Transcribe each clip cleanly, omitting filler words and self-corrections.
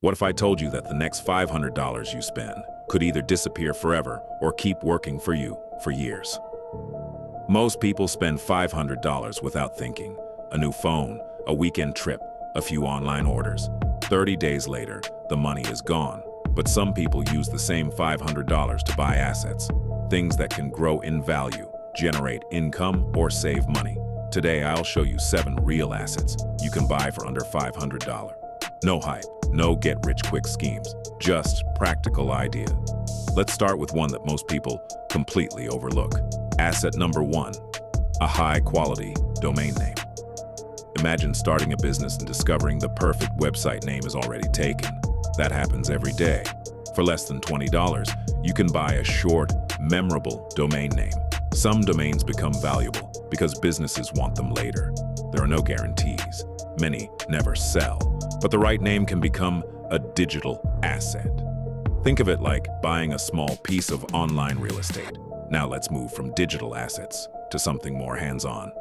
What if I told you that the next $500 you spend could either disappear forever or keep working for you for years? Most people spend $500 without thinking. A new phone, a weekend trip, a few online orders. 30 days later, the money is gone. But some people use the same $500 to buy assets, things that can grow in value, generate income, or save money. Today, I'll show you 7 real assets you can buy for under $500. No hype, no get-rich-quick schemes, just practical idea. Let's start with one that most people completely overlook. Asset number 1, a high-quality domain name. Imagine starting a business and discovering the perfect website name is already taken. That happens every day. For less than $20, you can buy a short, memorable domain name. Some domains become valuable because businesses want them later. There are no guarantees. Many never sell. But the right name can become a digital asset. Think of it like buying a small piece of online real estate. Now let's move from digital assets to something more hands-on.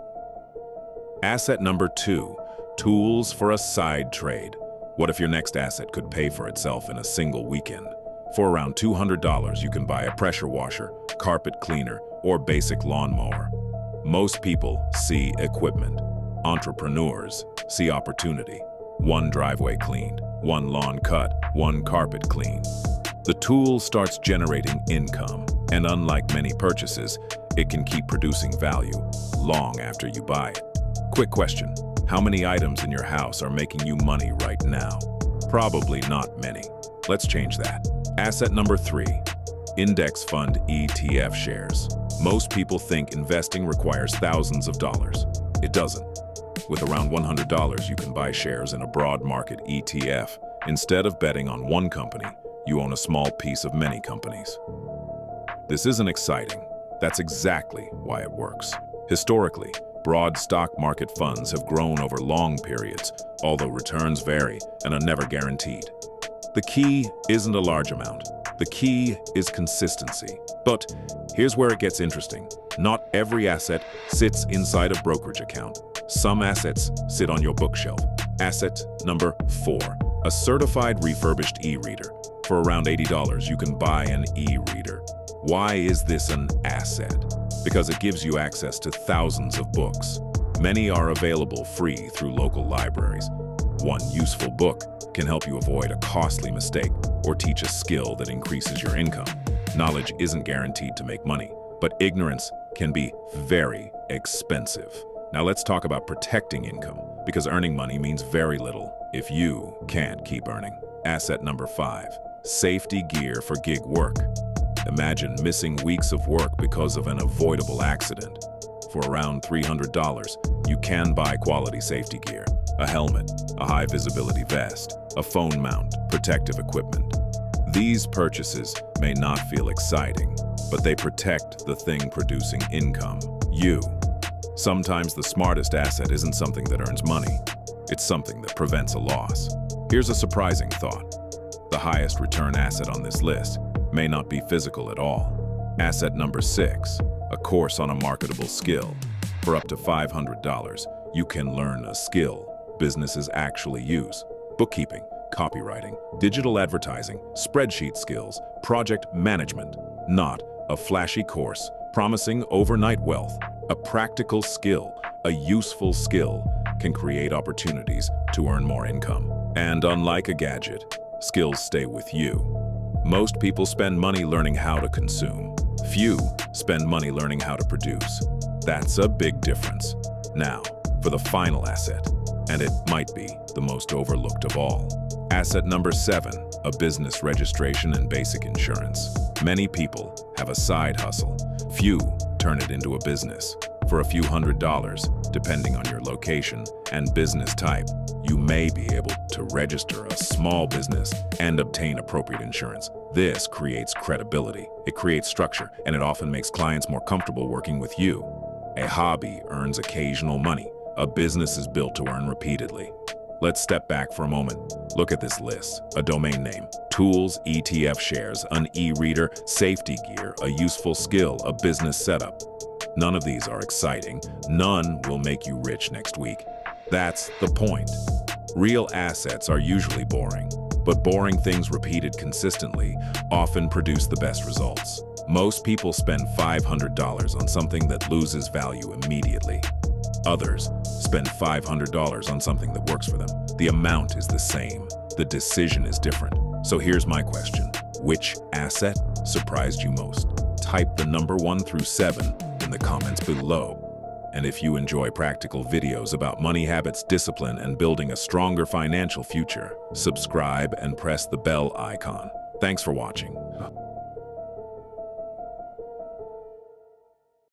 Asset number 2, tools for a side trade. What if your next asset could pay for itself in a single weekend? For around $200, you can buy a pressure washer, carpet cleaner, or basic lawnmower. Most people see equipment. Entrepreneurs see opportunity. One driveway cleaned, one lawn cut, one carpet cleaned. The tool starts generating income, and unlike many purchases, it can keep producing value long after you buy it. Quick question, how many items in your house are making you money right now? Probably not many. Let's change that. Asset number 3, index fund ETF shares. Most people think investing requires thousands of dollars. It doesn't. With around $100, you can buy shares in a broad market ETF. Instead of betting on one company, you own a small piece of many companies. This isn't exciting. That's exactly why it works. Historically, broad stock market funds have grown over long periods, although returns vary and are never guaranteed. The key isn't a large amount. The key is consistency. But here's where it gets interesting. Not every asset sits inside a brokerage account. Some assets sit on your bookshelf. Asset number 4, a certified refurbished e-reader. For around $80, you can buy an e-reader. Why is this an asset? Because it gives you access to thousands of books. Many are available free through local libraries. One useful book can help you avoid a costly mistake or teach a skill that increases your income. Knowledge isn't guaranteed to make money, but ignorance can be very expensive. Now let's talk about protecting income, because earning money means very little if you can't keep earning. Asset number 5, safety gear for gig work. Imagine missing weeks of work because of an avoidable accident. For around $300, you can buy quality safety gear, a helmet, a high-visibility vest, a phone mount, protective equipment. These purchases may not feel exciting, but they protect the thing producing income, you. Sometimes the smartest asset isn't something that earns money. It's something that prevents a loss. Here's a surprising thought. The highest return asset on this list may not be physical at all. Asset number 6, a course on a marketable skill. For up to $500, you can learn a skill businesses actually use. Bookkeeping, copywriting, digital advertising, spreadsheet skills, project management. Not a flashy course promising overnight wealth. A practical skill, a useful skill, can create opportunities to earn more income. And unlike a gadget, skills stay with you. Most people spend money learning how to consume. Few spend money learning how to produce. That's a big difference. Now, for the final asset, and it might be the most overlooked of all. Asset number 7, a business registration and basic insurance. Many people have a side hustle. Few turn it into a business. For a few $100s, depending on your location and business type, you may be able to register a small business and obtain appropriate insurance. This creates credibility, it creates structure, and it often makes clients more comfortable working with you. A hobby earns occasional money. A business is built to earn repeatedly. Let's step back for a moment. Look at this list. A domain name, tools, ETF shares, an e-reader, safety gear, a useful skill, a business setup. None of these are exciting. None will make you rich next week. That's the point. Real assets are usually boring, but boring things repeated consistently often produce the best results. Most people spend $500 on something that loses value immediately. Others spend $500 on something that works for them. The amount is the same. The decision is different. So here's my question. Which asset surprised you most? Type the number 1 through 7 in the comments below. And if you enjoy practical videos about money habits, discipline, and building a stronger financial future, subscribe and press the bell icon. Thanks for watching.